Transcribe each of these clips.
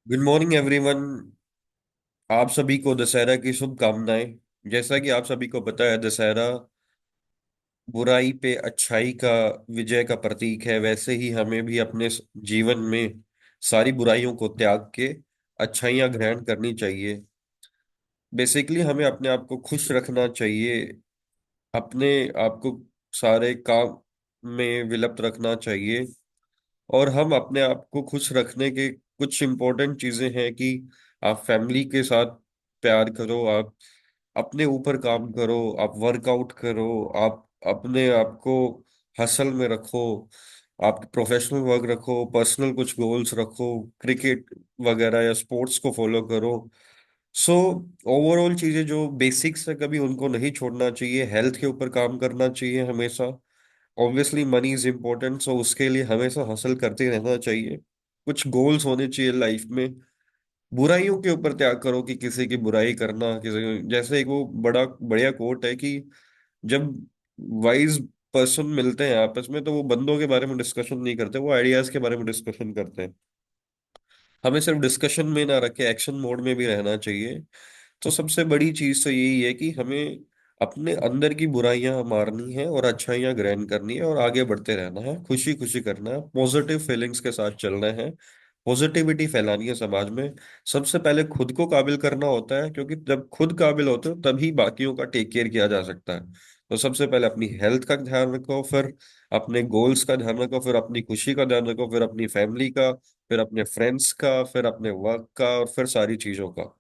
Good morning everyone. आप सभी को दशहरा की शुभकामनाएं। जैसा कि आप सभी को पता है, दशहरा बुराई पे अच्छाई का विजय का प्रतीक है। वैसे ही हमें भी अपने जीवन में सारी बुराइयों को त्याग के अच्छाइयां ग्रहण करनी चाहिए। बेसिकली हमें अपने आप को खुश रखना चाहिए। अपने आप को सारे काम में विलप्त रखना चाहिए। और हम अपने आप को खुश रखने के कुछ इम्पोर्टेंट चीजें हैं कि आप फैमिली के साथ प्यार करो, आप अपने ऊपर काम करो, आप वर्कआउट करो, आप अपने आप को हसल में रखो, आप प्रोफेशनल वर्क रखो, पर्सनल कुछ गोल्स रखो, क्रिकेट वगैरह या स्पोर्ट्स को फॉलो करो। सो ओवरऑल चीजें जो बेसिक्स है कभी उनको नहीं छोड़ना चाहिए। हेल्थ के ऊपर काम करना चाहिए हमेशा। ऑब्वियसली मनी इज इम्पोर्टेंट, सो उसके लिए हमेशा हासिल करते रहना चाहिए। कुछ गोल्स होने चाहिए लाइफ में। बुराइयों के ऊपर त्याग करो कि किसी की बुराई करना, किसी जैसे एक वो बड़ा बढ़िया कोट है कि जब वाइज पर्सन मिलते हैं आपस में तो वो बंदों के बारे में डिस्कशन नहीं करते, वो आइडियाज के बारे में डिस्कशन करते हैं। हमें सिर्फ डिस्कशन में ना रखे, एक्शन मोड में भी रहना चाहिए। तो सबसे बड़ी चीज तो यही है कि हमें अपने अंदर की बुराइयां मारनी है और अच्छाइयां ग्रहण करनी है और आगे बढ़ते रहना है, खुशी खुशी करना है, पॉजिटिव फीलिंग्स के साथ चलना है, पॉजिटिविटी फैलानी है समाज में। सबसे पहले खुद को काबिल करना होता है, क्योंकि जब खुद काबिल होते हो तभी बाकियों का टेक केयर किया जा सकता है। तो सबसे पहले अपनी हेल्थ का ध्यान रखो, फिर अपने गोल्स का ध्यान रखो, फिर अपनी खुशी का ध्यान रखो, फिर अपनी फैमिली का, फिर अपने फ्रेंड्स का, फिर अपने वर्क का, और फिर सारी चीजों का।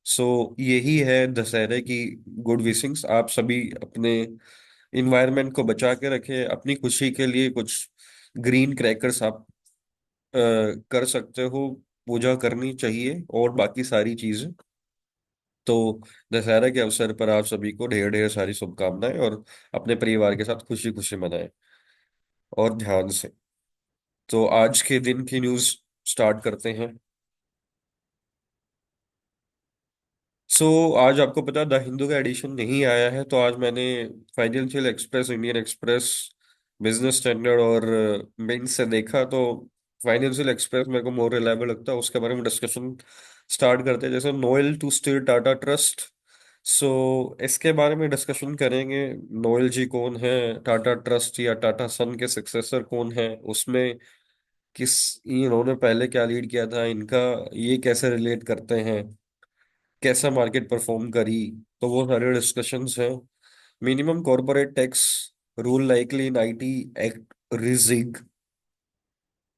सो यही है दशहरे की गुड विशिंग्स। आप सभी अपने इन्वायरमेंट को बचा के रखें। अपनी खुशी के लिए कुछ ग्रीन क्रैकर्स आप कर सकते हो, पूजा करनी चाहिए और बाकी सारी चीजें। तो दशहरा के अवसर पर आप सभी को ढेर ढेर सारी शुभकामनाएं, और अपने परिवार के साथ खुशी खुशी मनाएं और ध्यान से। तो आज के दिन की न्यूज़ स्टार्ट करते हैं। सो आज आपको पता है द हिंदू का एडिशन नहीं आया है, तो आज मैंने financial express, Indian express, business standard और मेंस से देखा। तो फाइनेंशियल एक्सप्रेस मेरे को मोर रिलायबल लगता है, उसके बारे में डिस्कशन स्टार्ट करते हैं। जैसे Noel to steel Tata trust, so इसके बारे में डिस्कशन करेंगे। नोएल जी कौन है, टाटा ट्रस्ट या टाटा सन के सक्सेसर कौन है, उसमें किस इन्होंने पहले क्या लीड किया था, इनका ये कैसे रिलेट करते हैं, कैसा मार्केट परफॉर्म करी। तो वो सारे डिस्कशंस हैं। Minimum corporate tax rule likely in IT act rejig,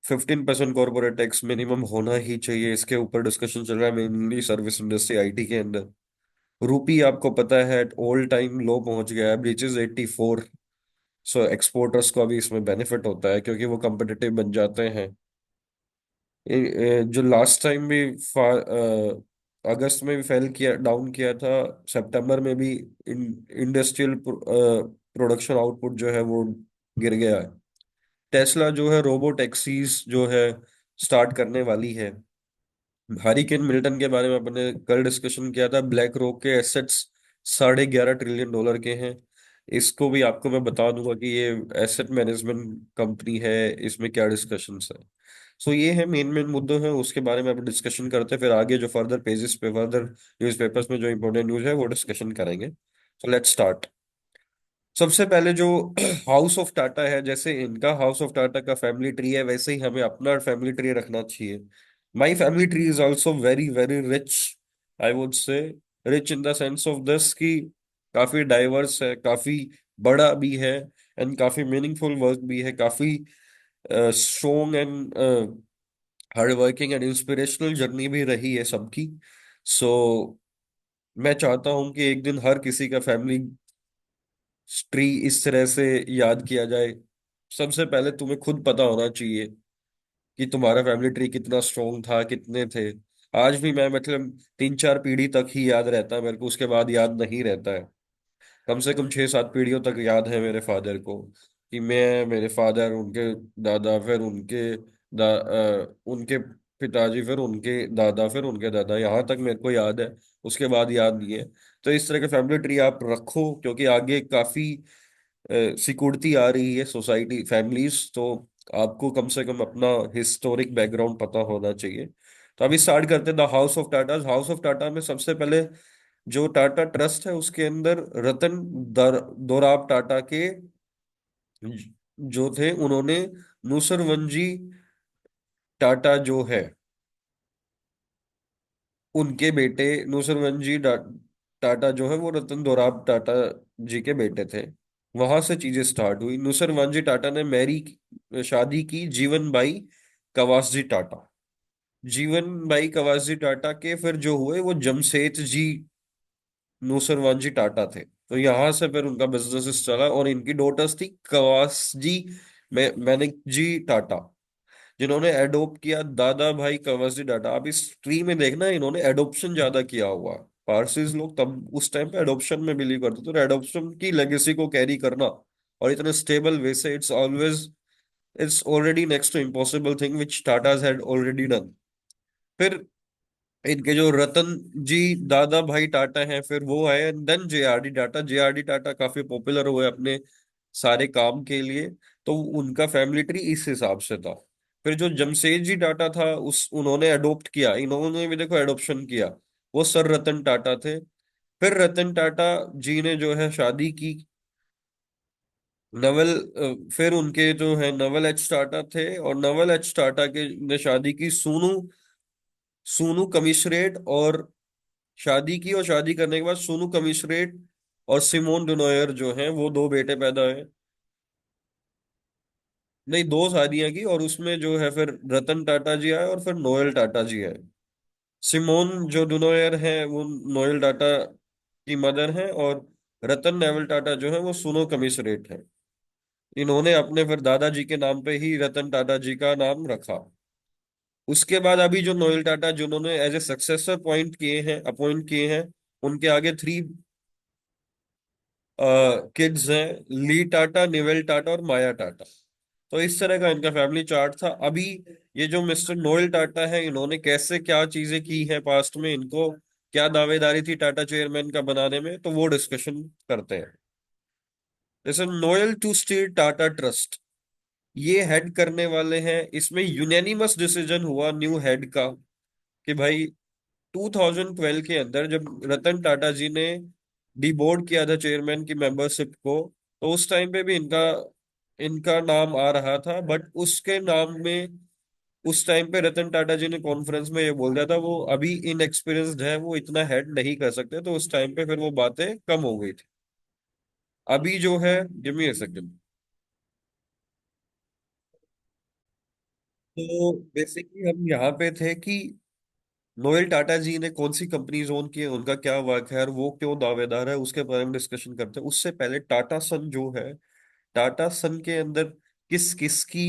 15% corporate tax minimum होना ही चाहिए। इसके ऊपर डिस्कशन चल रहा है मेनली सर्विस इंडस्ट्री आईटी के अंदर। रूपी आपको पता है ऑल टाइम लो पहुंच गया है, ब्रीचेस 84। सो एक्सपोर्टर्स को अभी इसमें बेनिफिट होता है क्योंकि वो कंपिटिटिव बन जाते हैं। जो लास्ट टाइम भी अगस्त में भी फेल किया, डाउन किया था, सितंबर में भी इंडस्ट्रियल प्रोडक्शन आउटपुट जो है वो गिर गया है। टेस्ला जो है रोबो टैक्सीज जो है स्टार्ट करने वाली है। हरिकेन मिल्टन के बारे में अपने कल डिस्कशन किया था। ब्लैक रॉक के एसेट्स $11.5 ट्रिलियन के हैं। इसको भी आपको मैं बता दूंगा कि ये एसेट मैनेजमेंट कंपनी है, इसमें क्या डिस्कशंस है। सो ये है मेन मेन मुद्दे हैं, उसके बारे में आप डिस्कशन करते हैं, फिर आगे जो फर्दर पेजेस पे, फर्दर न्यूज़पेपर्स में जो इंपॉर्टेंट न्यूज़ है वो डिस्कशन करेंगे। So let's start. सबसे पहले जो हाउस ऑफ टाटा है, जैसे इनका हाउस ऑफ टाटा का फैमिली ट्री है, वैसे ही हमें अपना फैमिली ट्री रखना चाहिए। My family tree is also very very rich, I would say. Rich in the sense of this कि काफी डाइवर्स है, काफी बड़ा भी है, एंड काफी मीनिंगफुल वर्क भी है, काफी strong and hard working and inspirational journey भी रही है सबकी। सो मैं चाहता हूं कि एक दिन हर किसी का फैमिली ट्री इस तरह से याद किया जाए। सबसे पहले तुम्हें खुद पता होना चाहिए कि तुम्हारा फैमिली ट्री कितना स्ट्रोंग था, कितने थे। आज भी मैं मतलब 3-4 पीढ़ी तक ही याद रहता है मेरे को, उसके बाद याद नहीं रहता है। कम से कम 6-7 पीढ़ियों तक याद है मेरे फादर को, कि मैं, मेरे फादर, उनके दादा, फिर उनके पिताजी, फिर उनके दादा, फिर उनके दादा, यहाँ तक मेरे को याद है। उसके बाद याद नहीं है। तो इस तरह के फैमिली ट्री आप रखो, क्योंकि आगे काफी सिक्योरिटी आ रही है सोसाइटी, फैमिलीज। तो आपको कम से कम अपना हिस्टोरिक बैकग्राउंड पता होना चाहिए। तो अभी स्टार्ट करते हैं the house of Tata. House of Tata में सबसे पहले जो टाटा ट्रस्ट है उसके अंदर रतन दोराब टाटा के जो थे, उन्होंने नूसरवंजी टाटा जो है उनके बेटे नूसरवंजी टाटा जो है वो रतन दोराब टाटा जी के बेटे थे। वहां से चीजें स्टार्ट हुई। नूसरवंजी टाटा ने शादी की जीवन बाई कवासजी टाटा। जीवन बाई कवासजी टाटा के फिर जो हुए वो जमशेद जी नूसरवंजी टाटा थे। तो यहाँ से फिर उनका बिजनेस चला और इनकी डॉटर्स थी कवासजी मैनेक जी टाटा, जिन्होंने एडोप्ट किया दादा भाई कवासी डाटा। आप इस ट्री में देखना, इन्होंने एडोप्शन ज्यादा किया हुआ। पारसीज लोग तब उस टाइम पे एडोप्शन में बिलीव करते थे, तो एडोप्शन की लेगेसी को कैरी करना और इतने स्टेबल वे से, it's already next to impossible thing which Tatas had already done. फिर इनके जो रतन जी दादा भाई टाटा हैं फिर वो आए, then JRD Tata. JRD Tata काफी पॉपुलर हुए अपने सारे काम के लिए, तो उनका फैमिली ट्री इस हिसाब से था। फिर जो जमशेद जी टाटा था उस उन्होंने अडोप्ट किया, इन्होंने भी देखो एडोप्शन किया, वो सर रतन टाटा थे। फिर रतन टाटा जी ने जो है शादी की नवल फिर उनके जो है नवल एच टाटा थे, और नवल एच टाटा के ने शादी की सोनू सोनू कमिश्रेट, और शादी की और शादी करने के बाद सोनू कमिश्रेट और सिमोन डोनोयर जो हैं वो दो बेटे पैदा हुए। नहीं, दो शादियां की, और उसमें जो है फिर रतन टाटा जी आए और फिर नोएल टाटा जी आए। सिमोन जो डोनोयर है वो नोएल टाटा की मदर है, और रतन नेवल टाटा जो है वो सोनू कमिश्रेट है। इन्होंने अपने फिर दादाजी के नाम पे ही रतन टाटा जी का नाम रखा। उसके बाद अभी जो नोएल टाटा जिन्होंने एज ए सक्सेसर अपॉइंट किए हैं, उनके आगे थ्री किड्स हैं, ली टाटा, निवेल टाटा और माया टाटा। तो इस तरह का इनका फैमिली चार्ट था। अभी ये जो मिस्टर नोएल टाटा है, इन्होंने कैसे क्या चीजें की हैं पास्ट में, इनको क्या दावेदारी थी टाटा चेयरमैन का बनाने में, तो वो डिस्कशन करते हैं। जैसे Noel to steel Tata trust, ये हेड करने वाले हैं। इसमें यूनानिमस डिसीजन हुआ न्यू हेड का कि भाई 2012 के अंदर जब रतन टाटा जी ने डीबोर्ड किया था चेयरमैन की मेंबरशिप को, तो उस टाइम पे भी इनका इनका नाम आ रहा था, बट उसके नाम में उस टाइम पे रतन टाटा जी ने कॉन्फ्रेंस में ये बोल दिया था वो अभी इनएक्सपीरियंस्ड है, वो इतना हेड नहीं कर सकते, तो उस टाइम पे फिर वो बातें कम हो गई थी। अभी जो है, गिव मी अ सेकंड। तो बेसिकली हम यहाँ पे थे कि नोएल टाटा जी ने कौन सी कंपनीज ओन की है, उनका क्या वर्क है और वो क्यों दावेदार है, उसके बारे में डिस्कशन करते हैं। उससे पहले टाटा सन जो है, टाटा सन के अंदर किस किस की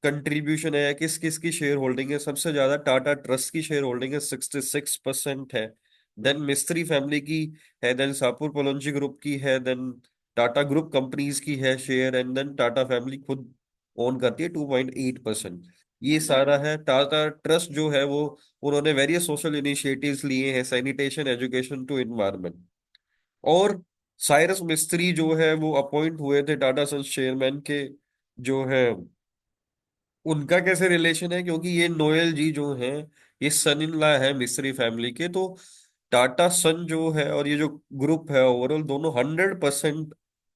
कंट्रीब्यूशन है, किस किस की शेयर होल्डिंग है। सबसे ज्यादा टाटा ट्रस्ट की शेयर होल्डिंग है, 66% है। देन मिस्त्री फैमिली की है, देन सापुर पलोंजी ग्रुप की है, देन टाटा ग्रुप कंपनीज की है share, and then Tata family खुद ओन करती है 2.8%। ये सारा है। टाटा ट्रस्ट जो है वो उन्होंने वेरियस सोशल इनिशिएटिव्स लिए हैं, सैनिटेशन, एजुकेशन टू इन्वायरमेंट। और साइरस मिस्त्री जो है वो अपॉइंट हुए थे टाटा सन्स चेयरमैन के जो है, उनका कैसे रिलेशन है, क्योंकि ये नोएल जी जो हैं ये सन इन लॉ है मिस्त्री फैमिली के। तो टाटा सन जो है और ये जो ग्रुप है ओवरऑल, दोनों 100%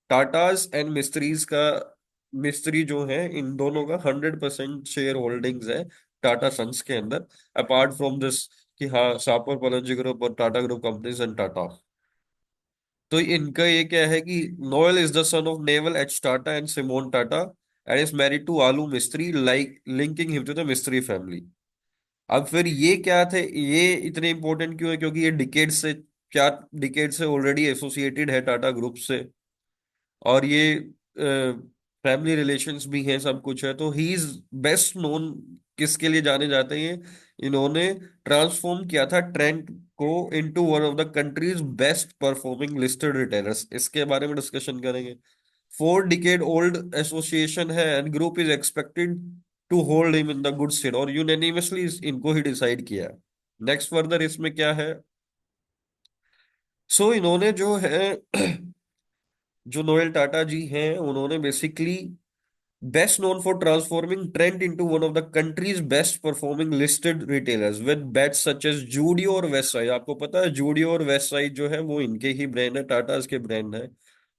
टाटाज एंड मिस्त्रीज का, मिस्त्री जो है इन दोनों का 100% शेयर होल्डिंग्स है टाटा सन्स के अंदर। अपार्ट फ्रॉम दिस कि हाँ, सापर पलंजी ग्रुप और Tata group companies and Tata. तो इनका ये क्या है कि Noel is the son of Naval H Tata and Simone Tata and is married to Aloo Mistry, like linking him to the Mistry family. अब फिर ये क्या थे, ये इतने इंपॉर्टेंट क्यों है, क्योंकि ये डिकेड से 4 डिकेड से ऑलरेडी एसोसिएटेड है टाटा ग्रुप से, और ये फैमिली रिलेशंस भी हैं, सब कुछ है। तो ही इज बेस्ट नोन, किसके लिए जाने जाते हैं, इन्होंने ट्रांसफॉर्म किया था ट्रेंट को into one of the country's best performing listed retailers. इसके बारे में डिस्कशन करेंगे। 4 डिकेड ओल्ड एसोसिएशन है and group is expected to hold him in the good state, और यूनानिमसली इनको ही डिसाइड किया है। नेक्स्ट फर्दर इसमें क्या है, सो इन्होंने जो है जो नोएल टाटा जी हैं उन्होंने basically Best known for transforming Trent into one of the country's best performing listed retailers with bets such as Judio और Westside। आपको पता है Judio और Westside जो है वो इनके ही ब्रांड है, टाटास के ब्रांड है।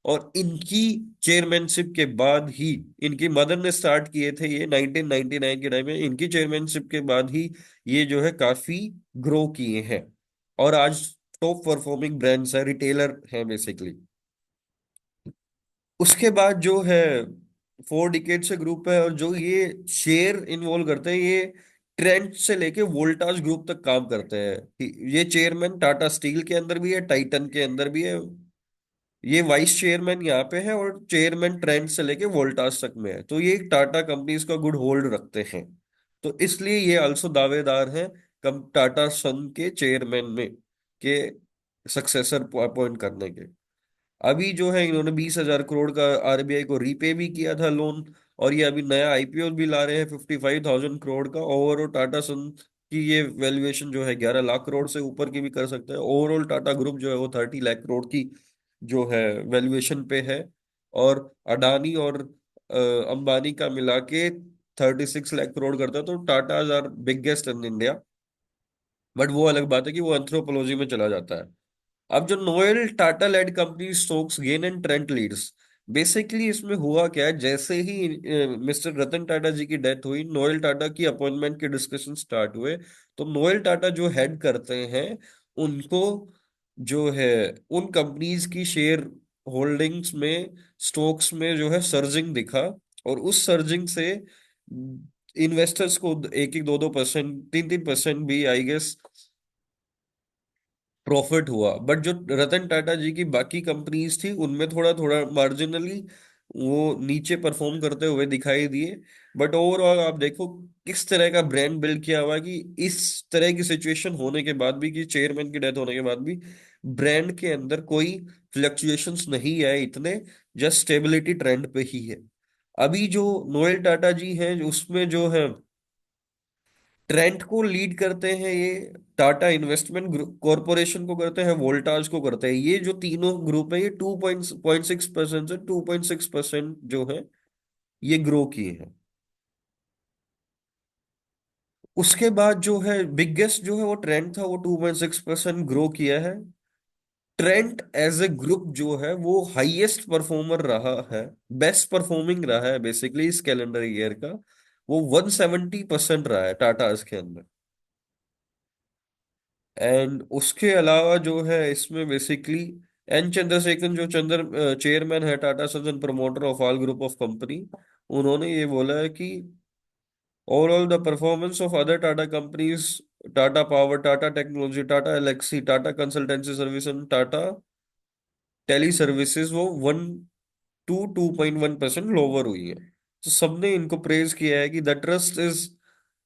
और इनकी चेयरमैनशिप के बाद ही, इनकी मदर ने स्टार्ट किए थे ये 1999 के टाइम में, इनकी चेयरमैनशिप के बाद ही ये जो है काफी ग्रो किए हैं। और आज टॉप परफॉर्मिंग ब्रांड्स है, रिटेलर है बेसिकली। उसके बाद जो है 4 डिकेड से ग्रुप है, और जो ये शेयर इन्वॉल्व करते हैं, ये ट्रेंट से लेके वोल्टास ग्रुप तक काम करते हैं। ये चेयरमैन टाटा स्टील के अंदर भी है, टाइटन के अंदर भी है। ये वाइस चेयरमैन यहाँ पे है, और चेयरमैन ट्रेंट से लेके वोल्टास तक में है। तो ये टाटा कंपनीज का गुड होल्ड रखते हैं। तो इसलिए ये आल्सो दावेदार हैं कम टाटा सन के चेयरमैन में, के सक्सेसर अपॉइंट करने के। अभी जो है इन्होंने 20,000 करोड़ का आरबीआई को रीपे भी किया था लोन। और ये अभी नया आईपीओ भी ला रहे हैं 55,000 करोड़ का। ओवरऑल टाटा सन की ये वैल्यूएशन जो है 11 लाख करोड़ से ऊपर की भी कर सकते हैं। ओवरऑल टाटा ग्रुप जो है वो 30 लाख करोड़ की जो है वैल्यूएशन पे है। और अडानी और अंबानी का मिला के 36 लाख करोड़ करता है। तो Tata are biggest in India. But वो अलग बात है कि वो एंथ्रोपोलॉजी में चला जाता है। अब जो Noel Tata led company stocks gain and Trent leads, basically इसमें हुआ क्या है, जैसे ही मिस्टर रतन टाटा जी की डेथ हुई, नोएल टाटा की अपॉइंटमेंट के डिस्कशन स्टार्ट हुए। तो नोएल टाटा जो हेड करते हैं, उनको जो है उन कंपनीज की शेयर होल्डिंग्स में, स्टॉक्स में जो है सर्जिंग दिखा। और उस सर्जिंग से इन्वेस्टर्स को 1-1, 2-2%, 3-3% भी आई गेस प्रॉफिट हुआ। बट जो रतन टाटा जी की बाकी कंपनीज थी, उनमें थोड़ा थोड़ा मार्जिनली वो नीचे परफॉर्म करते हुए दिखाई दिए। बट ओवरऑल आप देखो किस तरह का ब्रांड बिल्ड किया हुआ है, कि इस तरह की सिचुएशन होने के बाद भी, कि चेयरमैन की डेथ होने के बाद भी ब्रांड के अंदर कोई फ्लक्चुएशंस नहीं आए इतने, जस्ट स्टेबिलिटी ट्रेंड पे ही है। अभी जो नोएल टाटा जी हैं, उसमें जो है ट्रेंट को लीड करते हैं ये, टाटा इन्वेस्टमेंट ग्रुप कॉरपोरेशन को करते हैं, वोल्टास को करते हैं। ये जो तीनों ग्रुप है, ये 2.6% से 2.6% जो है ये ग्रो किए हैं। उसके बाद जो है बिगेस्ट जो है वो ट्रेंट था, वो 2.6% ग्रो किया है। ट्रेंट एज ए ग्रुप जो है वो हाईएस्ट परफॉर्मर रहा है, बेस्ट परफॉर्मिंग रहा है बेसिकली इस कैलेंडर ईयर का। वो 170% रहा है टाटा के अंदर। एंड उसके अलावा जो है इसमें बेसिकली एन चंद्रशेखरन, जो चेयरमैन है Tata Sons and promoter of all group of company, उन्होंने ये बोला है कि overall the performance of other Tata companies, Tata power, Tata technology, Tata Elxsi, Tata consultancy service and Tata tele services, वो 1 to 2.1% लोअर हुई है। तो सबने इनको प्रेज किया है कि the trust is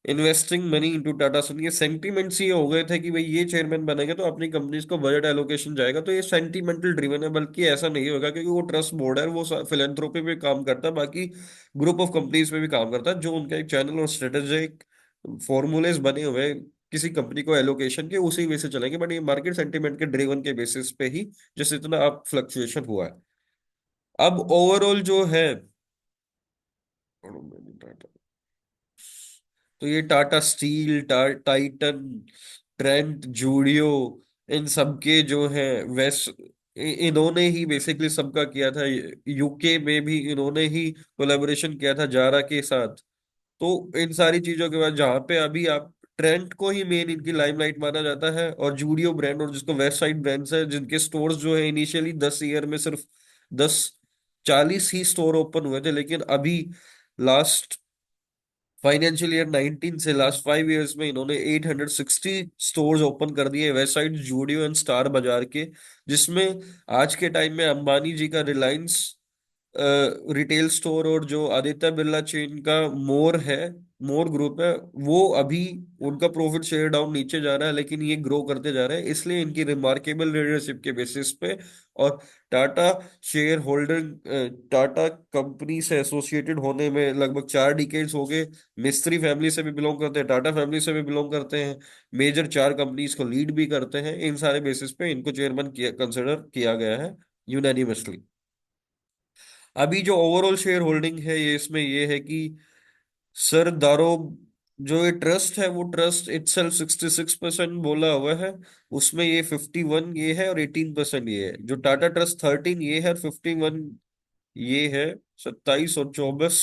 investing money into Tata son. ये सेंटीमेंट्स ये हो गए थे कि भाई ये चेयरमैन बनेंगे तो अपनी कंपनीज को बजट एलोकेशन जाएगा, तो ये सेंटीमेंटल ड्रिवन है। बल्कि ऐसा नहीं होगा, क्योंकि वो ट्रस्ट बोर्ड है, वो फिलेंथ्रोपी पे काम करता है, बाकी ग्रुप ऑफ कंपनीज पे भी काम करता है। जो उनका एक चैनल और स्ट्रेटेजिक फॉर्मूलेज बने हुए हैं किसी कंपनी को एलोकेशन के, उसी वे से चलेंगे। बट ये मार्केट सेंटीमेंट के ड्रिवन के बेसिस पे ही जैसे इतना अब फ्लक्चुएशन हुआ है। अब ओवरऑल जो है, तो ये Tata Steel, Titan, Trent, Zudio, इन सबके जो है वेस्ट, इन्होंने ही बेसिकली सबका किया था। यूके में भी इन्होंने ही कोलैबोरेशन किया था जारा के साथ। तो इन सारी चीजों के बाद जहाँ पे अभी आप ट्रेंट को ही मेन इनकी लाइमलाइट माना जाता है, और जूडियो ब्रांड और जिसको वेस्ट साइड ब्रांड्स है, जिनके स्टोर्स जो है इनिशियली 10 ईयर में सिर्फ 10-40 ही स्टोर ओपन हुए थे, लेकिन अभी लास्ट फाइनेंशियल ईयर 19 से लास्ट 5 इयर्स में इन्होंने 860 स्टोर्स ओपन कर दिए west side, Zudio and star बाजार के। जिसमें आज के टाइम में अंबानी जी का रिलायंस रिटेल स्टोर, और जो आदित्य बिरला चेन का मोर है, मोर ग्रुप है, वो अभी उनका प्रॉफिट शेयर डाउन नीचे जा रहा है, लेकिन ये ग्रो करते जा रहे हैं, इसलिए इनकी रिमार्केबल लीडरशिप के बेसिस पे। और Tata share holder, Tata company से एसोसिएटेड होने में लगभग 4 डिकेड्स हो गए। मिस्त्री फैमिली से भी बिलोंग करते हैं, टाटा फैमिली से भी बिलोंग करते हैं, मेजर 4 कंपनीज को लीड भी करते हैं। इन सारे बेसिस पे इनको चेयरमैन किया, कंसिडर किया गया है यूनानिमसली। अभी जो ओवरऑल शेयर होल्डिंग है ये इसमें ये है कि सर दारो, जो ये ट्रस्ट है वो ट्रस्ट इटसेल्फ 66% बोला हुआ है। उसमें ये 51 ये है और 18% ये है। जो टाटा ट्रस्ट 13 ये है और 51 ये है। 27 और 24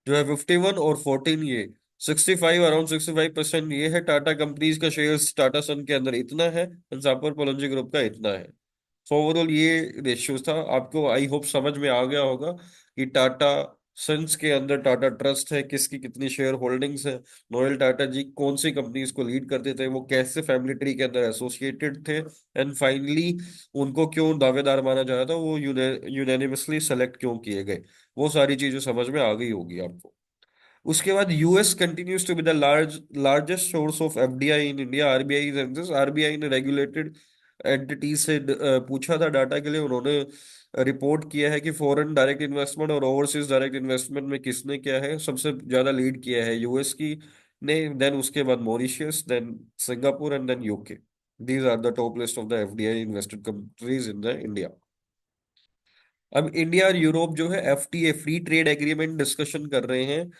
जो है 51 और 14 ये 65, अराउंड 65% ये है। टाटा कंपनीज का शेयर्स टाटा सन के अंदर इतना है, जाफर पलंजी ग्रुप का इतना है। सो ओवरऑल ये रेशियो था। आपको आई होप समझ में आ गया होगा कि टाटा सन्स के अंदर टाटा ट्रस्ट है, किसकी कितनी शेयर होल्डिंग्स है, नोएल टाटा जी कौन सी कंपनीज को लीड करते थे, वो कैसे फैमिली ट्री के अंदर एसोसिएटेड थे, एंड फाइनली उनको क्यों दावेदार माना जा रहा था, वो यूनानिमसली सेलेक्ट क्यों किए गए। वो सारी चीजें समझ में आ गई होगी आपको। उसके बाद US continues to be the largest source of FDI in India. RBI RBI ने रेगुलेटेड एंटिटी से पूछा था डाटा के लिए। उन्होंने रिपोर्ट किया है कि फॉरेन डायरेक्ट इन्वेस्टमेंट और ओवरसीज डायरेक्ट इन्वेस्टमेंट में किसने किया है, सबसे ज्यादा लीड किया है यूएस की ने, देन उसके बाद Mauritius, then Singapore and then UK. These are the top list of the FDI invested countries in the India. अब इंडिया और यूरोप जो है FTA, free trade agreement discussion कर रहे हैं।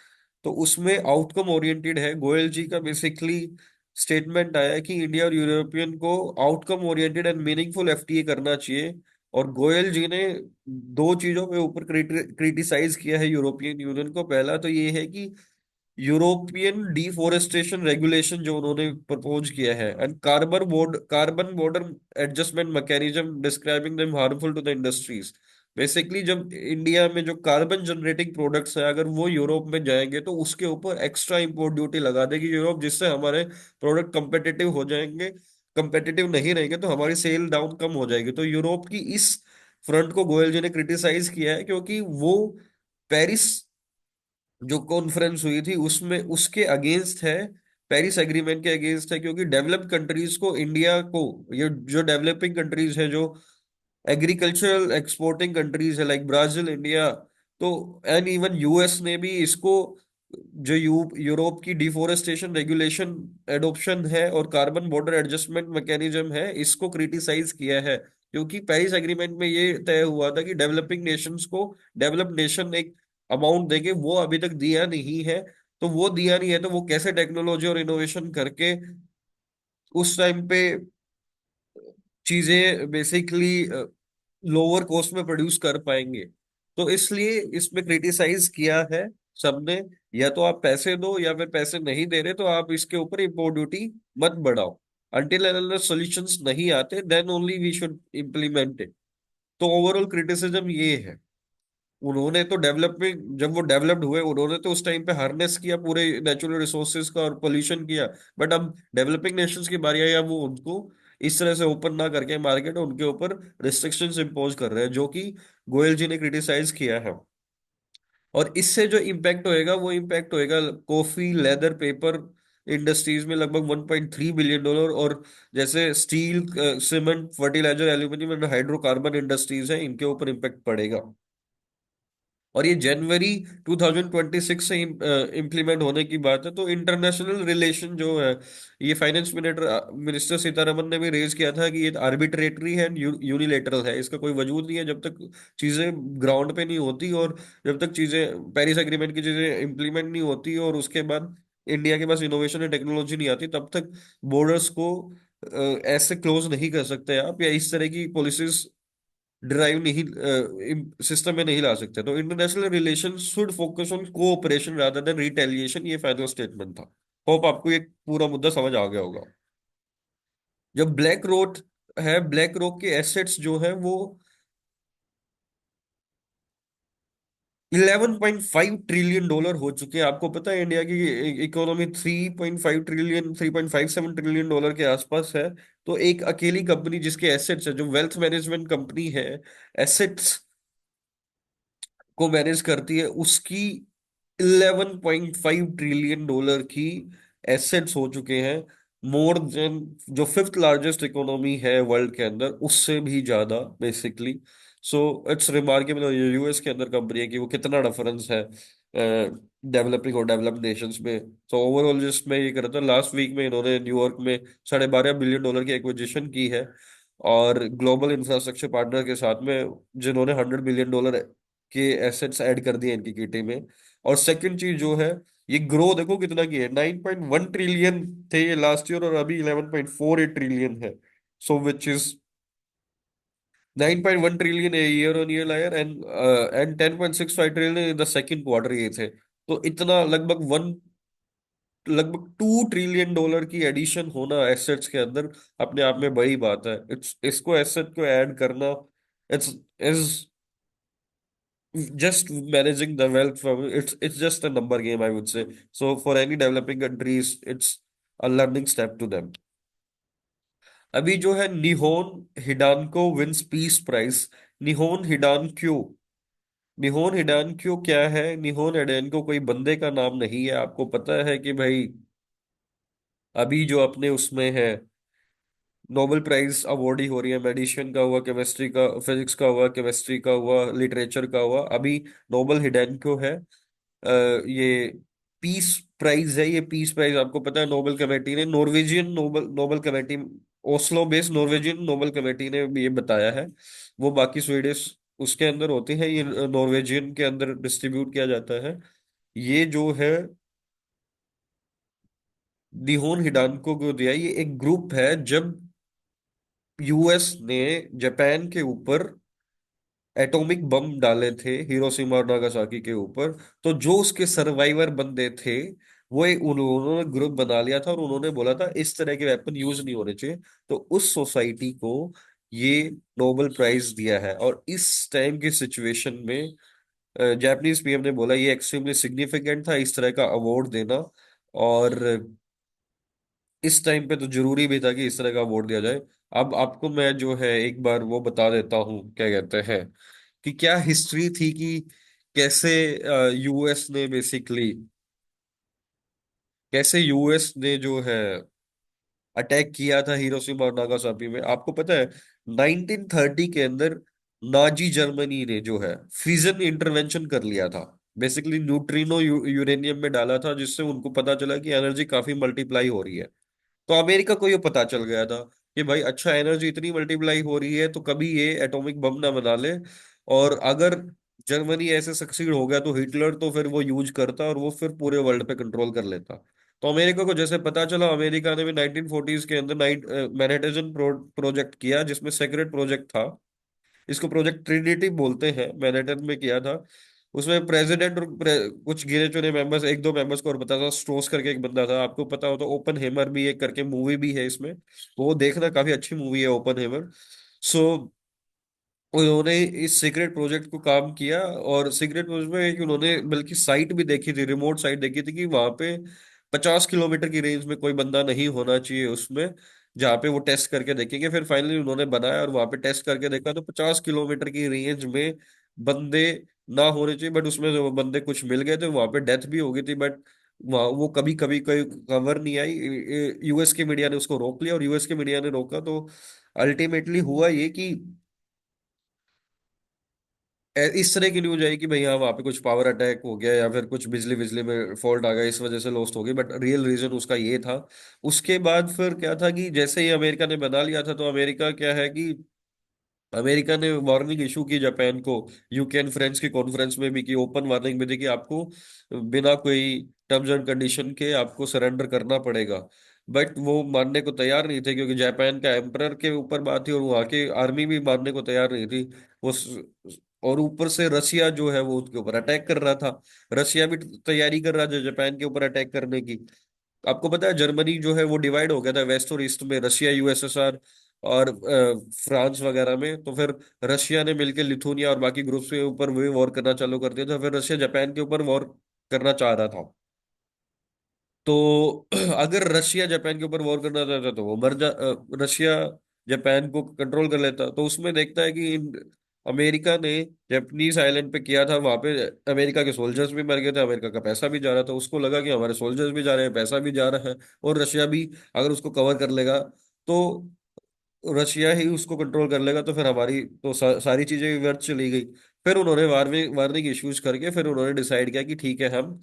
तो उसमें आउटकम ओरिएंटेड है। गोयल जी का बेसिकली स्टेटमेंट आया है कि इंडिया और यूरोपियन को outcome oriented and meaningful FTA करना चाहिए। और गोयल जी ने दो चीजों के ऊपर क्रिटिसाइज किया है यूरोपियन यूनियन को। पहला तो ये है कि यूरोपियन डिफोरेस्टेशन रेगुलेशन जो उन्होंने प्रपोज किया है, and carbon border adjustment mechanism describing them harmful to the industries. Basically जब इंडिया में जो कार्बन जनरेटिंग प्रोडक्ट्स है अगर वो यूरोप में जाएंगे तो उसके ऊपर एक्स्ट्रा इंपोर्ट ड्यूटी लगा देगी यूरोप, जिससे हमारे प्रोडक्ट कंपेटिटिव हो जाएंगे। कंपेटिटिव नहीं रहेंगे तो हमारी सेल डाउन कम हो जाएगी। तो यूरोप की इस फ्रंट को गोयल जी ने क्रिटिसाइज किया है, क्योंकि वो पेरिस जो कॉन्फ्रेंस हुई थी उसमें उसके अगेंस्ट है, पेरिस एग्रीमेंट के अगेंस्ट है। क्योंकि डेवलप्ड कंट्रीज को, इंडिया को, ये जो डेवलपिंग कंट्रीज है, जो एग्रीकल्चरल एक्सपोर्टिंग कंट्रीज है लाइक ब्राजील, इंडिया, तो एंड इवन यूएस ने भी इसको, जो यूरोप की डिफोरेस्टेशन रेगुलेशन एडॉप्शन है और कार्बन बॉर्डर एडजस्टमेंट मैकेनिज्म है, इसको क्रिटिसाइज किया है। क्योंकि पेरिस एग्रीमेंट में ये तय हुआ था कि डेवलपिंग नेशंस को डेवलप्ड नेशन एक अमाउंट देंगे, वो अभी तक दिया नहीं है। तो वो दिया नहीं है तो वो कैसे टेक्नोलॉजी और इनोवेशन करके उस टाइम पे चीजें बेसिकली लोअर कॉस्ट में प्रोड्यूस कर पाएंगे। तो इसलिए इसमें क्रिटिसाइज किया है सबने, या तो आप पैसे दो या फिर पैसे नहीं दे रहे तो आप इसके ऊपर इम्पोर्ट ड्यूटी मत बढ़ाओ। अनटिल अनलेस सॉल्यूशंस नहीं आते then only we should implement it. तो ओवरऑल क्रिटिसिज्म ये है। उन्होंने तो डेवलपमेंट, जब वो डेवलप्ड हुए उन्होंने तो उस टाइम पे हार्नेस किया पूरे नेचुरल रिसोर्सेज का और पोल्यूशन किया। बट अब डेवलपिंग नेशंस की बारी आई, अब वो उनको इस तरह से ओपन ना करके मार्केट उनके ऊपर रिस्ट्रिक्शंस इम्पोज कर रहे हैं, जो कि गोयल जी ने क्रिटिसाइज किया है। और इससे जो इम्पैक्ट होएगा वो इम्पैक्ट होएगा कॉफी, लेदर, पेपर इंडस्ट्रीज में लगभग 1.3 बिलियन डॉलर। और जैसे steel, cement, fertiliser, aluminium and hydrocarbon industries है, इनके ऊपर इम्पैक्ट पड़ेगा। और ये जनवरी 2026 से इम्प्लीमेंट होने की बात है। तो इंटरनेशनल रिलेशन जो है, ये फाइनेंस मिनिस्टर मिनिस्टर सीतारमन ने भी रेज किया था कि ये आर्बिट्रेटरी है, यूनिलेटरल है, इसका कोई वजूद नहीं है जब तक चीजें ग्राउंड पे नहीं होती। और जब तक चीजें, पेरिस एग्रीमेंट की चीजें इम्प्लीमेंट नहीं होती और उसके बाद इंडिया के पास इनोवेशन एंड टेक्नोलॉजी नहीं आती, तब तक बॉर्डर्स को ऐसे क्लोज नहीं कर सकते आप, या इस तरह की पॉलिसीज ड्राइव नहीं, सिस्टम में नहीं ला सकते। तो international relation should focus on cooperation rather than retaliation, ये फाइनल स्टेटमेंट था। होप आपको ये पूरा मुद्दा समझ आ गया होगा। जब ब्लैक रोक है, ब्लैक रोक के एसेट्स जो है वो 11.5 ट्रिलियन डॉलर हो चुके हैं। आपको पता है इंडिया की इकोनॉमी 3.5 ट्रिलियन, 3.57 ट्रिलियन डॉलर के आसपास है। तो एक अकेली कंपनी जिसके एसेट्स है, जो वेल्थ मैनेजमेंट कंपनी है, एसेट्स को मैनेज करती है, उसकी 11.5 ट्रिलियन डॉलर की एसेट्स हो चुके हैं। मोर देन जो फिफ्थ लार्जेस्ट इकोनॉमी है वर्ल्ड के अंदर, उससे भी ज्यादा basically. So it's remarkable US के अंदर कंपनी है कि वो कितना डिफरेंस है डेवलपिंग और डेवलप्ड नेशंस में। तो ओवरऑल जिसमें ये कर रहा था, लास्ट वीक में इन्होंने न्यूयॉर्क में 12.5 बिलियन डॉलर की एक्विजिशन की है। और ग्लोबल इंफ्रास्ट्रक्चर पार्टनर के साथ में, जिन्होंने $100 बिलियन के एसेट्स ऐड कर दिए इनकी किटी में। और सेकंड चीज जो है, ये ग्रो देखो कितना की है, 9.1 ट्रिलियन थे ये लास्ट ईयर, और अभी 11.48 ट्रिलियन है। So which is 9.1 trillion year on year liar, and 10.65 trillion in the second quarter ये थे। तो इतना लगभग $2 ट्रिलियन की एडिशन होना एसेट्स के अंदर अपने आप में बड़ी बात है। इट्स इसको एसेट को ऐड करना, it's is just managing the wealth from it's just a number game, I would say. So for any developing countries, it's a learning step to them. अभी जो है, निहोन हिडानको विंस पीस प्राइज। निहोन हिडानक्यो निहोन हिडानक्यो क्या है? निहोन हिडानको कोई बंदे का नाम नहीं है। आपको पता है कि भाई अभी जो अपने उसमें है, नोबेल प्राइज अवार्ड ही हो रही है। मेडिसिन का हुआ, केमिस्ट्री का, फिजिक्स का हुआ, केमिस्ट्री का हुआ, लिटरेचर का हुआ। अभी नोबेल हिडानक्यो है। ये पीस प्राइज है। ये पीस प्राइज आपको पता है, नोबेल कमेटी ने, Norwegian Nobel Nobel committee, Oslo based Norwegian Nobel committee ने ये बताया है। वो बाकी स्वीडिश उसके अंदर होती है, ये नॉर्वेजियन के अंदर डिस्ट्रीब्यूट किया जाता है। ये जो है निहोन हिडाल्को को दिया, ये एक ग्रुप है। जब यूएस ने जापान के ऊपर एटॉमिक बम डाले थे, हिरोशिमा और नागासाकी के ऊपर, तो जो उसके सर्वाइवर बंदे थे, वो एक उन्होंने ग्रुप बना लिया था और उन्होंने बोला था इस तरह के वेपन यूज नहीं होने चाहिए। तो उस सोसाइटी को ये नोबेल प्राइज दिया है। और इस टाइम की सिचुएशन में जापानीज पीएम ने बोला ये एक्सट्रीमली सिग्निफिकेंट था इस तरह का अवार्ड देना। और इस टाइम पे तो जरूरी भी था कि इस तरह का अवार्ड दिया जाए। अब आपको मैं जो है एक बार वो बता देता हूँ, क्या कहते हैं, कि क्या हिस्ट्री थी, कि कैसे यूएस ने बेसिकली, कैसे यूएस ने जो है अटैक किया था हिरोशिमा और नागासाकी में। आपको पता है 1930 के अंदर नाजी जर्मनी ने जो है फिजन इंटरवेंशन कर लिया था। बेसिकली न्यूट्रिनो यूरेनियम में डाला था, जिससे उनको पता चला कि एनर्जी काफी मल्टीप्लाई हो रही है। तो अमेरिका को ये पता चल गया था कि भाई अच्छा, एनर्जी इतनी मल्टीप्लाई हो रही है तो कभी ये एटॉमिक बम ना बना ले। और अगर जर्मनी ऐसे सक्सीड हो गया तो हिटलर तो फिर वो यूज करता और वो फिर पूरे वर्ल्ड पे कंट्रोल कर लेता। तो अमेरिका को जैसे पता चला, अमेरिका ने भी 1940s के अंदर मैनहट्टन प्रोजेक्ट किया, जिसमें सेक्रेट प्रोजेक्ट था। इसको प्रोजेक्ट ट्रिनिटी बोलते हैं, मैनहट्टन में किया था। उसमें प्रेसिडेंट और कुछ गिने चुने मेंबर्स, एक दो मेंबर्स को और पता था। स्ट्रोस करके एक बंदा था, आपको पता हो तो। ओपन हेमर भी एक करके मूवी भी है इसमें, वो देखना, काफी अच्छी मूवी है ओपन हेमर। सो उन्होंने इस सीक्रेट प्रोजेक्ट को काम किया, और सीक्रेट प्रोजेक्ट में एक उन्होंने बल्कि साइट भी देखी थी, रिमोट साइट देखी थी, कि वहां पे 50 किलोमीटर की रेंज में कोई बंदा नहीं होना चाहिए उसमें, जहाँ पे वो टेस्ट करके देखेंगे। फिर फाइनली उन्होंने बनाया और वहां पे टेस्ट करके देखा, तो 50 किलोमीटर की रेंज में बंदे ना होने चाहिए। बट उसमें जो बंदे कुछ मिल गए थे, वहां पे डेथ भी हो गई थी। बट वहाँ वो कभी कभी कोई खबर नहीं आई। यूएस के मीडिया ने उसको रोक लिया, और यूएस के मीडिया ने रोका तो अल्टीमेटली हुआ ये कि इस तरह की न्यूज आई कि भाई हाँ, वहां पे कुछ पावर अटैक हो गया या फिर कुछ बिजली बिजली में फॉल्ट आ गया, इस वजह से लॉस्ट हो गई। बट रियल रीजन उसका ये था। उसके बाद फिर क्या था कि जैसे ही अमेरिका ने बना लिया था, तो अमेरिका क्या है कि अमेरिका ने वार्निंग इशू की जापान को, यूके एंड फ्रेंड्स की कॉन्फ्रेंस में भी की, ओपन वार्निंग भी दी कि आपको बिना कोई टर्म्स एंड कंडीशन के आपको सरेंडर करना पड़ेगा। बट वो मानने को तैयार नहीं थे, क्योंकि जापान का एम्परर के ऊपर बात थी और वहाँ की आर्मी भी मानने को तैयार नहीं थी। वो और ऊपर से रसिया जो है वो उसके ऊपर अटैक कर रहा था। रसिया भी तैयारी कर रहा था जापान के ऊपर अटैक करने की। आपको पता है जर्मनी जो है वो डिवाइड हो गया था वेस्ट और ईस्ट में, रशिया, यूएसएसआर और फ्रांस वगैरह में। तो फिर रशिया ने मिलकर लिथुनिया और बाकी ग्रुप्स के ऊपर भी वॉर करना चालू कर दिया था। फिर रशिया जापान के ऊपर वॉर करना चाह रहा था। तो अगर रशिया जापान के ऊपर वॉर करना चाहता तो वो रशिया जापान को कंट्रोल कर लेता। तो उसमें देखता है कि अमेरिका ने जापानीज आइलैंड पे किया था, वहां पे अमेरिका के सोल्जर्स भी मर गए थे, अमेरिका का पैसा भी जा रहा था। उसको लगा कि हमारे सोल्जर्स भी जा रहे हैं, पैसा भी जा रहा है, और रशिया भी अगर उसको कवर कर लेगा तो रशिया ही उसको कंट्रोल कर लेगा, तो फिर हमारी तो सारी चीजें व्यर्थ चली गई। फिर उन्होंने वार्निंग वार्निंग इश्यूज करके फिर उन्होंने डिसाइड किया कि ठीक है, हम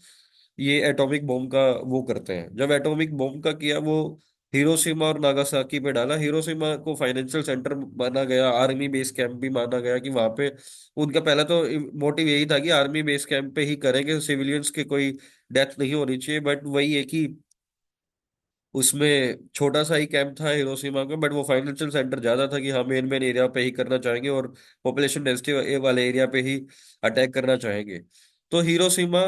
ये एटॉमिक बॉम्ब का वो करते हैं। जब एटॉमिक बॉम्ब का किया, वो हिरोशिमा और नागासाकी पे डाला। हिरोशिमा को फाइनेंशियल सेंटर माना गया, आर्मी बेस कैंप भी माना गया कि वहां पे उनका पहला तो मोटिव यही था कि आर्मी बेस कैंप पे ही करेंगे, सिविलियंस के कोई डेथ नहीं होनी चाहिए। बट वही है कि उसमें छोटा सा ही कैंप था हिरोशिमा का, बट वो फाइनेंशियल सेंटर ज्यादा था कि हाँ मेन मेन एरिया पे ही करना चाहेंगे और पॉपुलेशन डेंसिटी वाले एरिया पे ही अटैक करना चाहेंगे। तो हिरोशिमा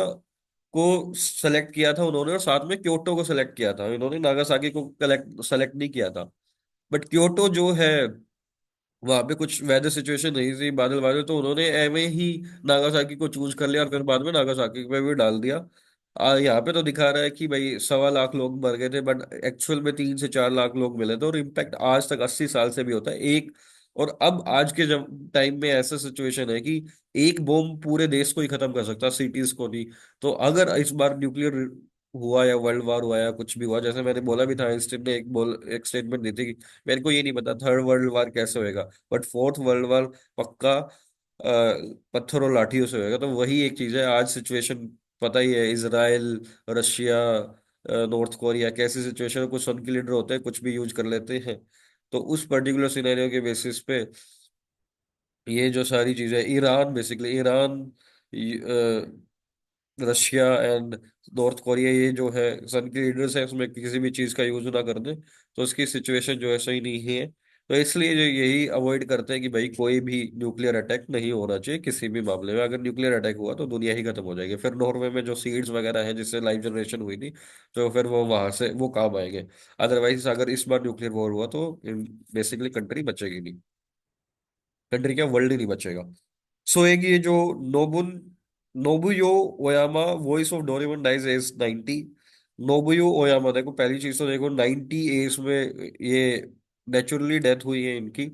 को सेलेक्ट किया था उन्होंने, और साथ में क्योटो को सेलेक्ट किया था इन्होंने, नागासाकी को कलेक्ट सेलेक्ट नहीं किया था। बट क्योटो जो है, वहां पे कुछ वेदर सिचुएशन नहीं थी, बादल बादल, तो उन्होंने एवं ही नागासाकी को चूज कर लिया और फिर बाद में नागासाकी पे भी डाल दिया। यहाँ पे तो दिखा रहा है कि भाई 1.25 लाख लोग मर गए थे, बट एक्चुअल में 3 से 4 लाख लोग मिले थे, और इम्पैक्ट आज तक 80 साल से भी होता है एक। और अब आज के जब टाइम में ऐसा सिचुएशन है कि एक बॉम्ब पूरे देश को ही खत्म कर सकता है, सिटीज को नहीं। तो अगर इस बार न्यूक्लियर हुआ या वर्ल्ड वार हुआ या कुछ भी हुआ, जैसे मैंने बोला भी था, आइंस्टीन ने एक स्टेटमेंट दी थी कि मेरे को ये नहीं पता थर्ड वर्ल्ड वार कैसे होएगा, बट फोर्थ वर्ल्ड वार पक्का पत्थर और लाठियों से होएगा। तो वही एक चीज है आज सिचुएशन, पता ही है, इसराइल, रशिया, नॉर्थ कोरिया, कैसी सिचुएशन है, कुछ उनके लीडर होते हैं कुछ भी यूज कर लेते हैं। तो उस पर्टिकुलर सिनेरियो के बेसिस पे ये जो सारी चीजें, Iran basically, Iran, Russia and north Korea, ये जो है सन के लीडर्स है, उसमें किसी भी चीज का यूज ना कर दे तो उसकी सिचुएशन जो है सही नहीं है। तो इसलिए जो यही अवॉइड करते हैं कि भाई कोई भी न्यूक्लियर अटैक नहीं होना चाहिए किसी भी मामले में। अगर न्यूक्लियर अटैक हुआ तो दुनिया ही खत्म हो जाएगी। फिर नॉर्वे में जो सीड्स वगैरह हैं जिससे लाइफ जनरेशन हुई थी, तो फिर वो वहां से वो काम आएंगे। अदरवाइज अगर इस बार न्यूक्लियर वॉर हुआ तो बेसिकली कंट्री बचेगी नहीं, कंट्री क्या, वर्ल्ड ही नहीं बचेगा। सो एक ये जो नोबुन Nobuyo Oyama, voice of Doraemon, dies age 90। Nobuyo Oyama, देखो पहली चीज तो देखो 90 एज में ये नेचुरली डेथ हुई है इनकी।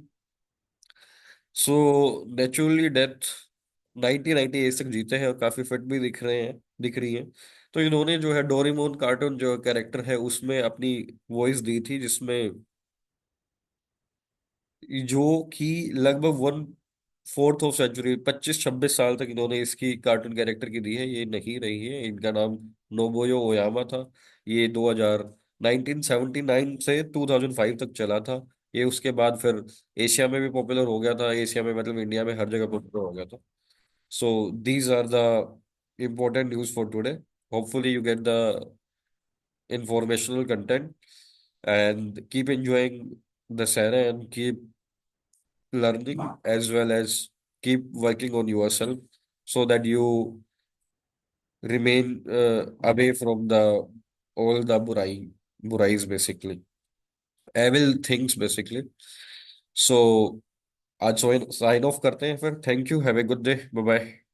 सो नेचुरली डेथ, 90 एज तक जीते हैं और काफी फिट भी दिख रही है। तो इन्होंने जो है डोरेमोन कार्टून जो कैरेक्टर है उसमें अपनी वॉइस दी थी, जिसमें जो कि लगभग 1/4 ऑफ सेंचुरी, 25-26 साल तक इन्होंने इसकी कार्टून कैरेक्टर की दी है। ये नहीं रही है, इनका नाम नोबुयो ओयामा था। ये 1979 से 2005 तक चला था। ये उसके बाद फिर एशिया में भी पॉपुलर हो गया था, एशिया में मतलब इंडिया में हर जगह पॉपुलर हो गया था। So these are the important news for today. Hopefully you get the informational content and keep enjoying the Sarah and keep learning as well as keep working on yourself so that you remain away from the all the burais basically, evil things basically. So आज sign off करते हैं फिर। Thank you, have a good day, bye bye.